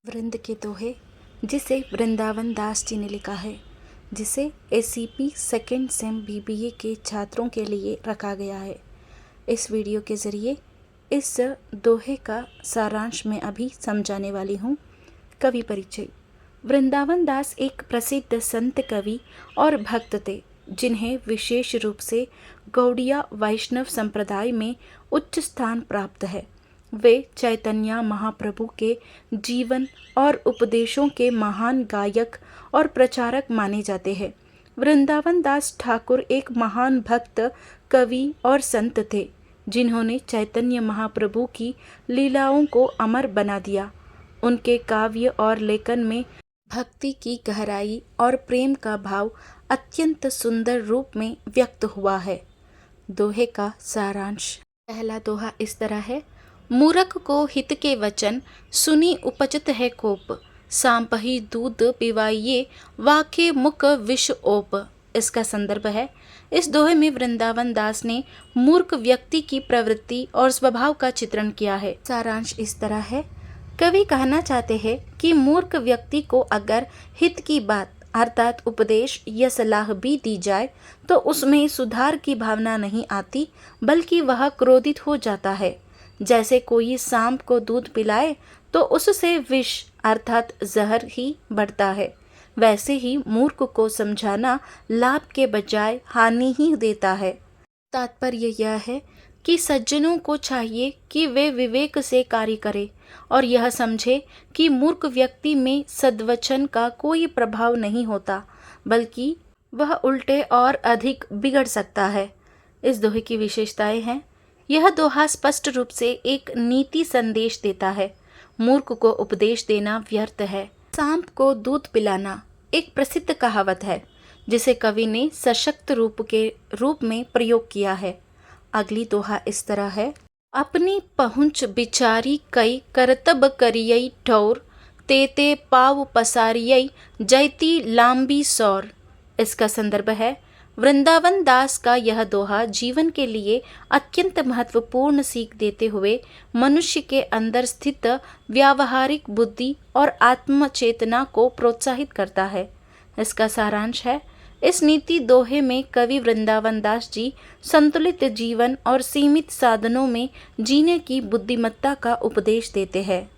वृंद के दोहे, जिसे वृंदावन दास जी ने लिखा है, जिसे एसीपी सेकेंड सेम बीबीए के छात्रों के लिए रखा गया है। इस वीडियो के ज़रिए इस दोहे का सारांश मैं अभी समझाने वाली हूँ। कवि परिचय। वृंदावन दास एक प्रसिद्ध संत कवि और भक्त थे, जिन्हें विशेष रूप से गौड़िया वैष्णव संप्रदाय में उच्च स्थान प्राप्त है। वे चैतन्य महाप्रभु के जीवन और उपदेशों के महान गायक और प्रचारक माने जाते हैं। वृंदावन दास ठाकुर एक महान भक्त, कवि और संत थे, जिन्होंने चैतन्य महाप्रभु की लीलाओं को अमर बना दिया। उनके काव्य और लेखन में भक्ति की गहराई और प्रेम का भाव अत्यंत सुंदर रूप में व्यक्त हुआ है। दोहे का सारांश। पहला दोहा इस तरह है। मूर्ख को हित के वचन, सुनी उपजत है कोप। सांपही दूध पिवाइये, वाके मुख विष ओप। इसका संदर्भ है। इस दोहे में वृंदावन दास ने मूर्ख व्यक्ति की प्रवृत्ति और स्वभाव का चित्रण किया है। सारांश इस तरह है। कवि कहना चाहते हैं कि मूर्ख व्यक्ति को अगर हित की बात अर्थात उपदेश या सलाह भी दी जाए तो उसमें सुधार की भावना नहीं आती, बल्कि वह क्रोधित हो जाता है। जैसे कोई सांप को दूध पिलाए तो उससे विष अर्थात जहर ही बढ़ता है, वैसे ही मूर्ख को समझाना लाभ के बजाय हानि ही देता है। तात्पर्य यह है कि सज्जनों को चाहिए कि वे विवेक से कार्य करें और यह समझे कि मूर्ख व्यक्ति में सद्वचन का कोई प्रभाव नहीं होता, बल्कि वह उल्टे और अधिक बिगड़ सकता है। इस दोहे की विशेषताएं हैं। यह दोहा स्पष्ट रूप से एक नीति संदेश देता है। मूर्ख को उपदेश देना व्यर्थ है। सांप को दूध पिलाना एक प्रसिद्ध कहावत है, जिसे कवि ने सशक्त रूप में प्रयोग किया है। अगली दोहा इस तरह है। अपनी पहुँच बिचारी कई, करतब करियई ठौर। तेते पाव पसारियई, जयती लांबी सौर। इसका संदर्भ है। वृंदावन दास का यह दोहा जीवन के लिए अत्यंत महत्वपूर्ण सीख देते हुए मनुष्य के अंदर स्थित व्यावहारिक बुद्धि और आत्मचेतना को प्रोत्साहित करता है। इसका सारांश है। इस नीति दोहे में कवि वृंदावन दास जी संतुलित जीवन और सीमित साधनों में जीने की बुद्धिमत्ता का उपदेश देते हैं।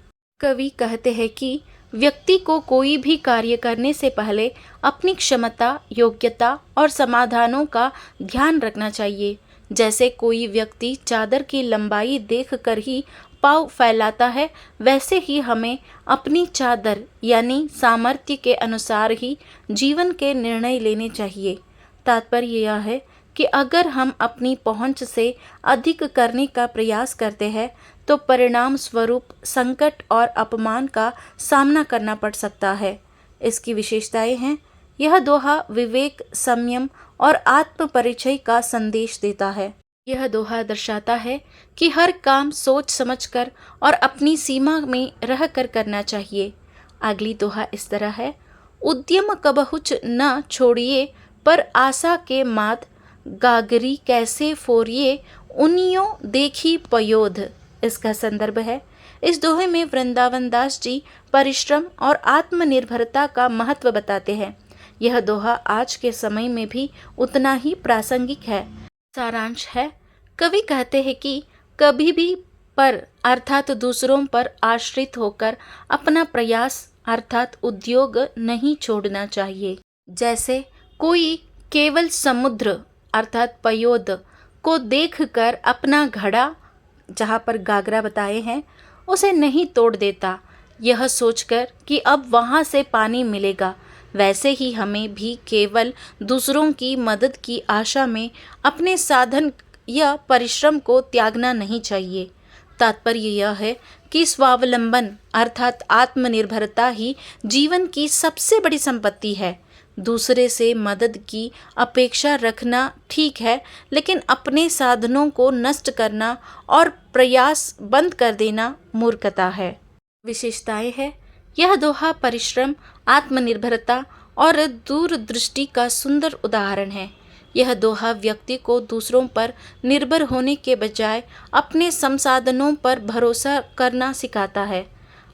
कवि कहते हैं कि व्यक्ति को कोई भी कार्य करने से पहले अपनी क्षमता, योग्यता और समाधानों का ध्यान रखना चाहिए। जैसे कोई व्यक्ति चादर की लंबाई देखकर ही पाँव फैलाता है, वैसे ही हमें अपनी चादर यानी सामर्थ्य के अनुसार ही जीवन के निर्णय लेने चाहिए। तात्पर्य यह है कि अगर हम अपनी पहुंच से अधिक करने का प्रयास करते हैं तो परिणाम स्वरूप संकट और अपमान का सामना करना पड़ सकता है। इसकी विशेषताएं हैं। यह दोहा विवेक, संयम और आत्म परिचय का संदेश देता है। यह दोहा दर्शाता है कि हर काम सोच समझकर और अपनी सीमा में रहकर करना चाहिए। अगली दोहा इस तरह है। उद्यम कबहुच न छोड़िए, पर आशा के मात। गागरी कैसे फोरिए, उनियों देखी पयोध। इसका संदर्भ है। इस दोहे में वृंदावन दास जी परिश्रम और आत्मनिर्भरता का महत्व बताते हैं। यह दोहा आज के समय में भी उतना ही प्रासंगिक है। सारांश है। कवि कहते हैं कि कभी भी पर अर्थात दूसरों पर आश्रित होकर अपना प्रयास अर्थात उद्योग नहीं छोड़ना चाहिए। जैसे कोई केवल समुद्र अर्थात पयोद को देखकर अपना घड़ा, जहाँ पर गागरा बताए हैं, उसे नहीं तोड़ देता, यह सोचकर कि अब वहाँ से पानी मिलेगा, वैसे ही हमें भी केवल दूसरों की मदद की आशा में अपने साधन या परिश्रम को त्यागना नहीं चाहिए। तात्पर्य यह है कि स्वावलंबन अर्थात आत्मनिर्भरता ही जीवन की सबसे बड़ी संपत्ति है। दूसरे से मदद की अपेक्षा रखना ठीक है, लेकिन अपने साधनों को नष्ट करना और प्रयास बंद कर देना मूर्खता है। विशेषताएं है। यह दोहा परिश्रम, आत्मनिर्भरता और दूरदृष्टि का सुंदर उदाहरण है। यह दोहा व्यक्ति को दूसरों पर निर्भर होने के बजाय अपने संसाधनों पर भरोसा करना सिखाता है।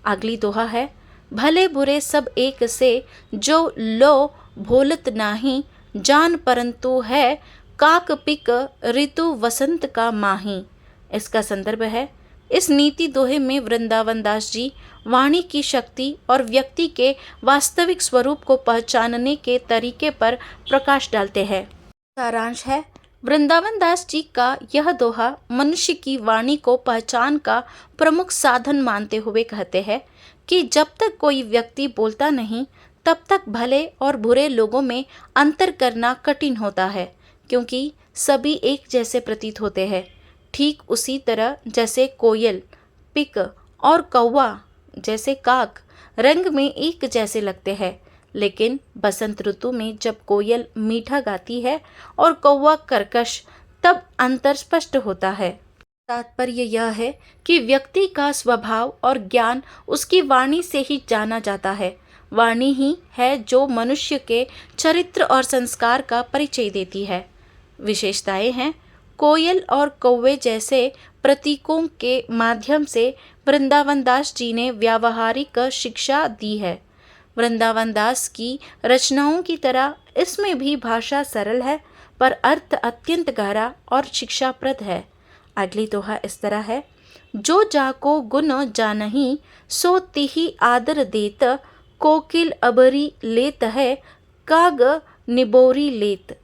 अगली दोहा है। भले बुरे सब एक से, जो लो भोलत नाही, जान परंतु है काक पिक ऋतु वसंत का माही। इसका संदर्भ है, इस नीति दोहे में वृंदावन दास जी वाणी की शक्ति और व्यक्ति के वास्तविक स्वरूप को पहचानने के तरीके पर प्रकाश डालते हैं। सारांश है, वृंदावन दास जी का यह दोहा मनुष्य की वाणी को पहचान का प्रमुख साधन मानते हुए कहते हैं कि जब तक कोई व्यक्ति बोलता नहीं तब तक भले और बुरे लोगों में अंतर करना कठिन होता है, क्योंकि सभी एक जैसे प्रतीत होते हैं। ठीक उसी तरह जैसे कोयल, पिक और कौवा जैसे काक रंग में एक जैसे लगते हैं, लेकिन बसंत ऋतु में जब कोयल मीठा गाती है और कौवा कर्कश, तब अंतर स्पष्ट होता है। तात्पर्य यह है कि व्यक्ति का स्वभाव और ज्ञान उसकी वाणी से ही जाना जाता है। वाणी ही है जो मनुष्य के चरित्र और संस्कार का परिचय देती है। विशेषताएं हैं, कोयल और कौवे जैसे प्रतीकों के माध्यम से वृंदावन दास जी ने व्यावहारिक शिक्षा दी है। वृंदावन दास की रचनाओं की तरह इसमें भी भाषा सरल है, पर अर्थ अत्यंत गहरा और शिक्षाप्रद है। अगली दोहा इस तरह है, जो जाको गुण जानही, सो तिहि आदर देत, कोकिल अबरी लेत है, काग निबोरी लेत।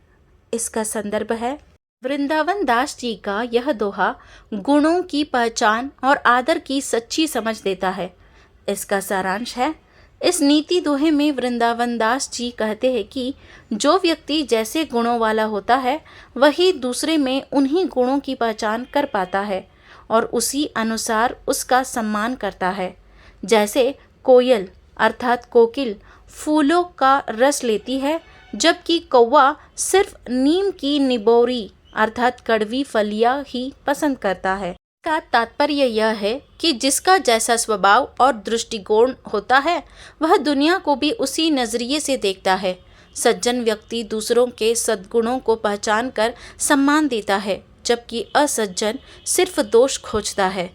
इसका संदर्भ है, वृंदावन दास जी का यह दोहा गुणों की पहचान और आदर की सच्ची समझ देता है। इसका सारांश है, इस नीति दोहे में वृंदावन दास जी कहते हैं कि जो व्यक्ति जैसे गुणों वाला होता है वही दूसरे में उन्हीं गुणों की पहचान कर पाता है और उसी अनुसार उसका सम्मान करता है। जैसे कोयल अर्थात कोकिल फूलों का रस लेती है, जबकि कौवा सिर्फ नीम की निबोरी अर्थात कड़वी फलियां ही पसंद करता है। का तात्पर्य यह है कि जिसका जैसा स्वभाव और दृष्टिकोण होता है वह दुनिया को भी उसी नजरिए से देखता है। सज्जन व्यक्ति दूसरों के सद्गुणों को पहचान कर सम्मान देता है, जबकि असज्जन सिर्फ दोष खोजता है।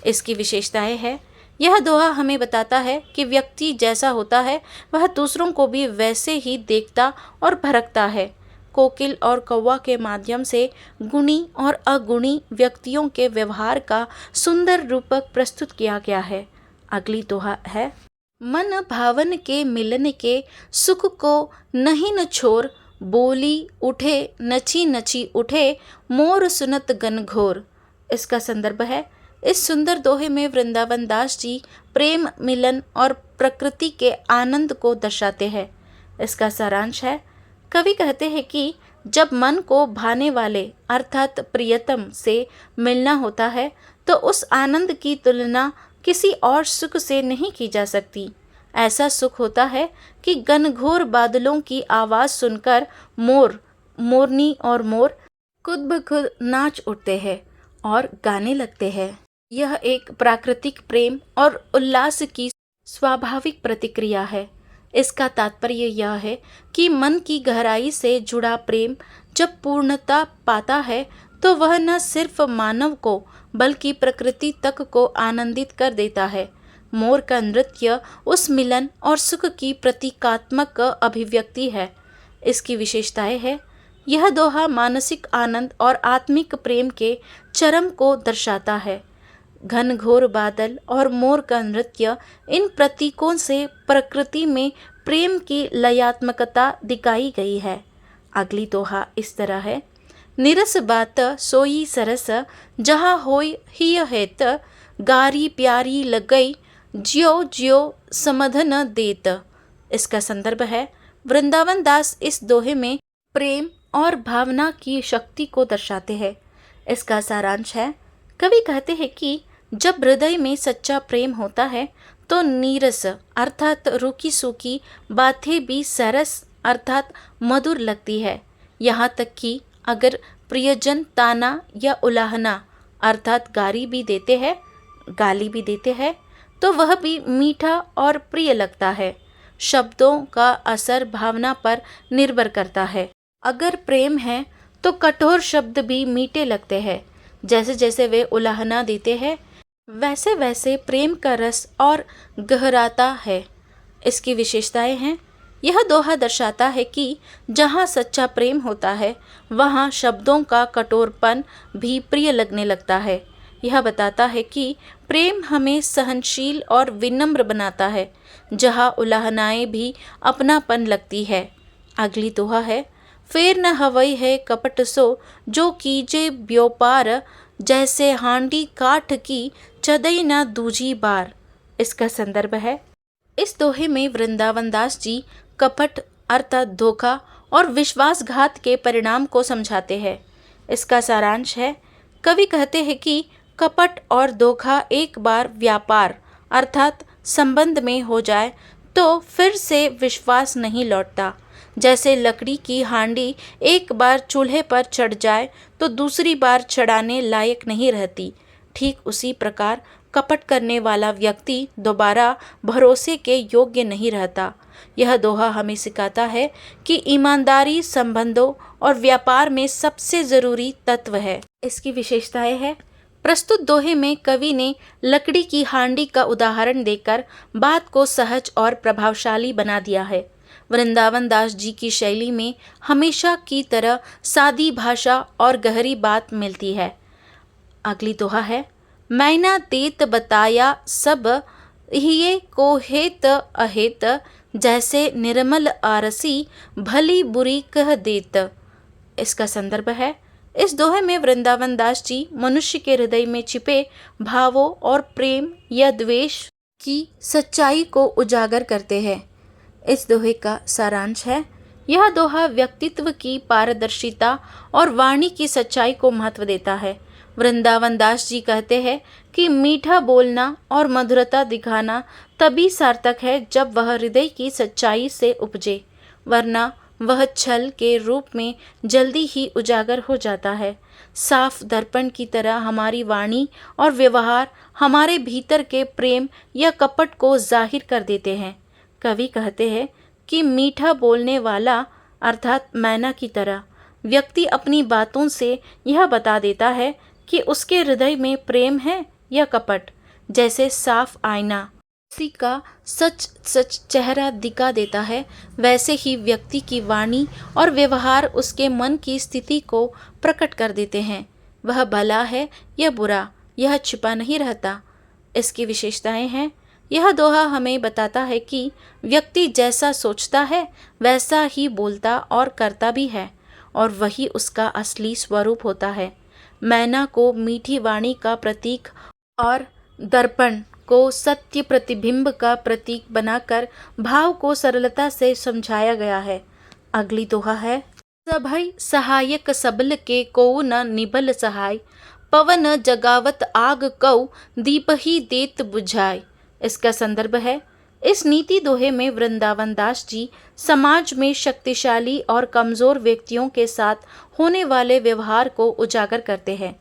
इसकी विशेषताएं हैं, यह दोहा हमें बताता है कि व्यक्ति जैसा होता है वह दूसरों को भी वैसे ही देखता और भरकता है। कोकिल और कौवा के माध्यम से गुणी और अगुणी व्यक्तियों के व्यवहार का सुंदर रूपक प्रस्तुत किया गया है। अगली दोहा है, मन भावन के मिलन के सुख को नहीं न छोर, बोली उठे नची नची उठे, मोर सुनत गनघोर। इसका संदर्भ है, इस सुंदर दोहे में वृंदावन दास जी प्रेम, मिलन और प्रकृति के आनंद को दर्शाते हैं। इसका सारांश है, कवि कहते हैं कि जब मन को भाने वाले अर्थात प्रियतम से मिलना होता है तो उस आनंद की तुलना किसी और सुख से नहीं की जा सकती। ऐसा सुख होता है कि घनघोर बादलों की आवाज़ सुनकर मोर, मोरनी और मोर खुद ब खुद नाच उठते हैं और गाने लगते हैं। यह एक प्राकृतिक प्रेम और उल्लास की स्वाभाविक प्रतिक्रिया है। इसका तात्पर्य यह है कि मन की गहराई से जुड़ा प्रेम जब पूर्णता पाता है तो वह न सिर्फ मानव को बल्कि प्रकृति तक को आनंदित कर देता है। मोर का नृत्य उस मिलन और सुख की प्रतीकात्मक अभिव्यक्ति है। इसकी विशेषताएं है, यह दोहा मानसिक आनंद और आत्मिक प्रेम के चरम को दर्शाता है। घनघोर बादल और मोर का नृत्य, इन प्रतीकों से प्रकृति में प्रेम की लयात्मकता दिखाई गई है। अगली दोहा इस तरह है, निरस बात सोई सरस, जहाँ होय हिय हेत, गारी प्यारी लगई, ज्यो ज्यो समध न देत। इसका संदर्भ है, वृंदावन दास इस दोहे में प्रेम और भावना की शक्ति को दर्शाते हैं। इसका सारांश है, कवि कहते हैं कि जब हृदय में सच्चा प्रेम होता है तो नीरस अर्थात रूखी सूखी बातें भी सरस अर्थात मधुर लगती है। यहाँ तक कि अगर प्रियजन ताना या उलाहना अर्थात गाली भी देते हैं तो वह भी मीठा और प्रिय लगता है। शब्दों का असर भावना पर निर्भर करता है। अगर प्रेम है तो कठोर शब्द भी मीठे लगते हैं। जैसे जैसे वे उलाहना देते हैं वैसे वैसे प्रेम का रस और गहराता है। इसकी विशेषताएं हैं, यह दोहा दर्शाता है कि जहाँ सच्चा प्रेम होता है वहाँ शब्दों का कठोरपन भी प्रिय लगने लगता है। यह बताता है कि प्रेम हमें सहनशील और विनम्र बनाता है, जहाँ उलाहनाएं भी अपनापन लगती है। अगली दोहा है, फेर न हवई है कपट सो जो कीजे व्यापार, जैसे हांडी काठ की चदई न दूजी बार। इसका संदर्भ है, इस दोहे में वृंदावन दास जी कपट अर्थात धोखा और विश्वासघात के परिणाम को समझाते हैं। इसका सारांश है, कवि कहते हैं कि कपट और धोखा एक बार व्यापार अर्थात संबंध में हो जाए तो फिर से विश्वास नहीं लौटता। जैसे लकड़ी की हांडी एक बार चूल्हे पर चढ़ जाए तो दूसरी बार चढ़ाने लायक नहीं रहती, ठीक उसी प्रकार कपट करने वाला व्यक्ति दोबारा भरोसे के योग्य नहीं रहता। यह दोहा हमें सिखाता है कि ईमानदारी संबंधों और व्यापार में सबसे जरूरी तत्व है। इसकी विशेषताएं है, प्रस्तुत दोहे में कवि ने लकड़ी की हांडी का उदाहरण देकर बात को सहज और प्रभावशाली बना दिया है। वृंदावन दास जी की शैली में हमेशा की तरह सादी भाषा और गहरी बात मिलती है। अगली दोहा है, मैना देत बताया सब हिये को हेत अहेत, जैसे निर्मल आरसी भली बुरी कह देत। इसका संदर्भ है, इस दोहे में वृंदावन दास जी मनुष्य के हृदय में छिपे भावों और प्रेम या द्वेष की सच्चाई को उजागर करते हैं। इस दोहे का सारांश है, यह दोहा व्यक्तित्व की पारदर्शिता और वाणी की सच्चाई को महत्व देता है। वृंदावन दास जी कहते हैं कि मीठा बोलना और मधुरता दिखाना तभी सार्थक है जब वह हृदय की सच्चाई से उपजे, वरना वह छल के रूप में जल्दी ही उजागर हो जाता है। साफ दर्पण की तरह हमारी वाणी और व्यवहार हमारे भीतर के प्रेम या कपट को जाहिर कर देते हैं। कवि कहते हैं कि मीठा बोलने वाला अर्थात मैना की तरह व्यक्ति अपनी बातों से यह बता देता है कि उसके हृदय में प्रेम है या कपट। जैसे साफ आईना किसी का सच सच चेहरा दिखा देता है, वैसे ही व्यक्ति की वाणी और व्यवहार उसके मन की स्थिति को प्रकट कर देते हैं। वह भला है या बुरा, यह छिपा नहीं रहता। इसकी विशेषताएं हैं, यह दोहा हमें बताता है कि व्यक्ति जैसा सोचता है वैसा ही बोलता और करता भी है, और वही उसका असली स्वरूप होता है। मैना को मीठी वाणी का प्रतीक और दर्पण को सत्य प्रतिबिंब का प्रतीक बनाकर भाव को सरलता से समझाया गया है। अगली दोहा है, सभई सहायक सबल के को न निबल सहाय, पवन जगावत आग कौ दीप ही देत बुझाय। इसका संदर्भ है, इस नीति दोहे में वृंदावन दास जी समाज में शक्तिशाली और कमजोर व्यक्तियों के साथ होने वाले व्यवहार को उजागर करते हैं।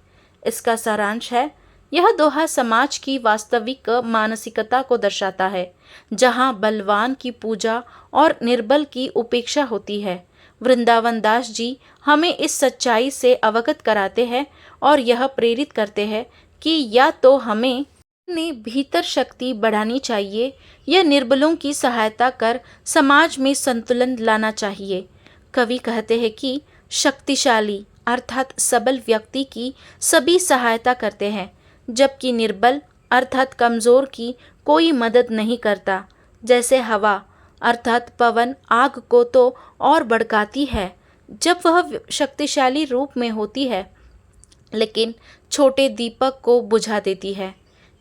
इसका सारांश है, यह दोहा समाज की वास्तविक मानसिकता को दर्शाता है, जहां बलवान की पूजा और निर्बल की उपेक्षा होती है। वृंदावन दास जी हमें इस सच्चाई से अवगत कराते हैं और यह प्रेरित करते हैं कि या तो हमें अपने भीतर शक्ति बढ़ानी चाहिए या निर्बलों की सहायता कर समाज में संतुलन लाना चाहिए। कवि कहते हैं कि शक्तिशाली अर्थात सबल व्यक्ति की सभी सहायता करते हैं, जबकि निर्बल अर्थात कमज़ोर की कोई मदद नहीं करता। जैसे हवा अर्थात पवन आग को तो और भड़काती है जब वह शक्तिशाली रूप में होती है, लेकिन छोटे दीपक को बुझा देती है।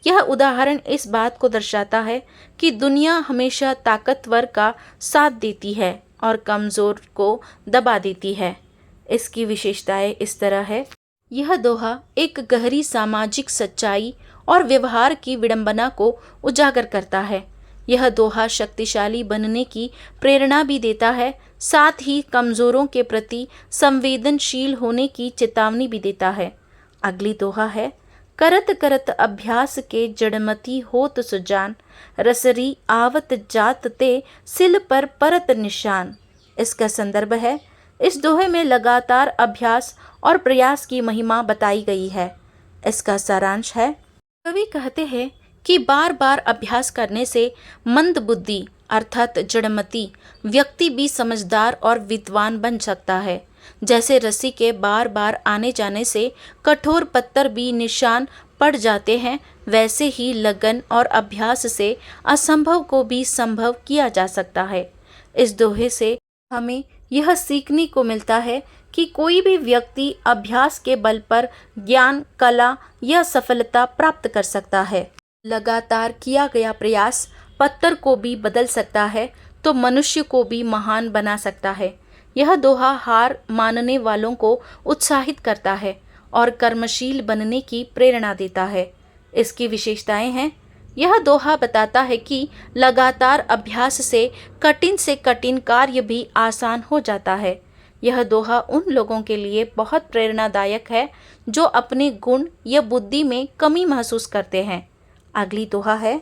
यह उदाहरण इस बात को दर्शाता है कि दुनिया हमेशा ताकतवर का साथ देती है और कमज़ोर को दबा देती है। इसकी विशेषताएं इस तरह है, यह दोहा एक गहरी सामाजिक सच्चाई और व्यवहार की विडंबना को उजागर करता है। यह दोहा शक्तिशाली बनने की प्रेरणा भी देता है, साथ ही कमज़ोरों के प्रति संवेदनशील होने की चेतावनी भी देता है। अगली दोहा है, करत करत अभ्यास के जड़मती होत सुजान, रसरी आवत जात ते सिल पर परत निशान। इसका संदर्भ है, इस दोहे में लगातार अभ्यास और प्रयास की महिमा बताई गई है। इसका सारांश है, कवि कहते हैं कि बार बार अभ्यास करने से मंद बुद्धि अर्थात जड़मती व्यक्ति भी समझदार और विद्वान बन सकता है। जैसे रस्सी के बार बार आने जाने से कठोर पत्थर भी निशान पड़ जाते हैं, वैसे ही लगन और अभ्यास से असंभव को भी संभव किया जा सकता है। इस दोहे से हमें यह सीखने को मिलता है कि कोई भी व्यक्ति अभ्यास के बल पर ज्ञान, कला या सफलता प्राप्त कर सकता है। लगातार किया गया प्रयास पत्थर को भी बदल सकता है तो मनुष्य को भी महान बना सकता है। यह दोहा हार मानने वालों को उत्साहित करता है और कर्मशील बनने की प्रेरणा देता है। इसकी विशेषताएं हैं, यह दोहा बताता है कि लगातार अभ्यास से कठिन कार्य भी आसान हो जाता है। यह दोहा उन लोगों के लिए बहुत प्रेरणादायक है जो अपने गुण या बुद्धि में कमी महसूस करते हैं। अगली दोहा है,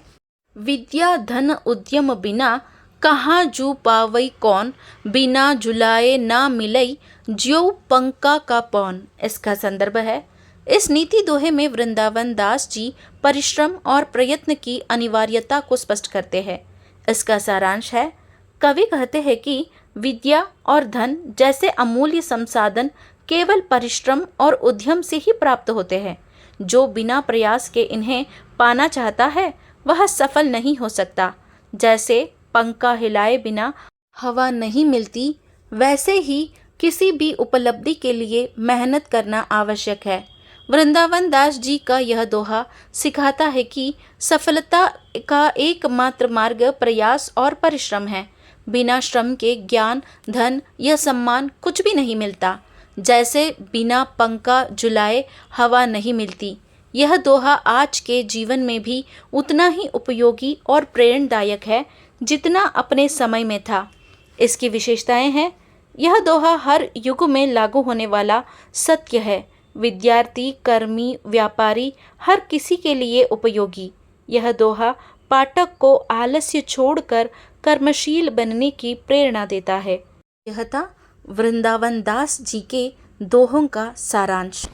विद्या धन उद्यम बिना कहाँ जू पावई कौन, बिना जुलाए ना मिलई ज्यो पंका का पौन। इसका संदर्भ है, इस नीति दोहे में वृंदावन दास जी परिश्रम और प्रयत्न की अनिवार्यता को स्पष्ट करते हैं। इसका सारांश है, कवि कहते हैं कि विद्या और धन जैसे अमूल्य संसाधन केवल परिश्रम और उद्यम से ही प्राप्त होते हैं। जो बिना प्रयास के इन्हें पाना चाहता है वह सफल नहीं हो सकता। जैसे पंखा हिलाए बिना हवा नहीं मिलती, वैसे ही किसी भी उपलब्धि के लिए मेहनत करना आवश्यक है। वृंदावन दास जी का यह दोहा सिखाता है कि सफलता का एकमात्र मार्ग प्रयास और परिश्रम है। बिना श्रम के ज्ञान, धन या सम्मान कुछ भी नहीं मिलता। जैसे बिना पंखा झुलाए हवा नहीं मिलती। यह दोहा आज के जीवन में भी उतना ही उपयोगी और प्रेरणादायक है जितना अपने समय में था। इसकी विशेषताएं हैं, यह दोहा हर युग में लागू होने वाला सत्य है। विद्यार्थी, कर्मी, व्यापारी, हर किसी के लिए उपयोगी। यह दोहा पाठक को आलस्य छोड़कर कर्मशील बनने की प्रेरणा देता है। यह था वृंदावन दास जी के दोहों का सारांश।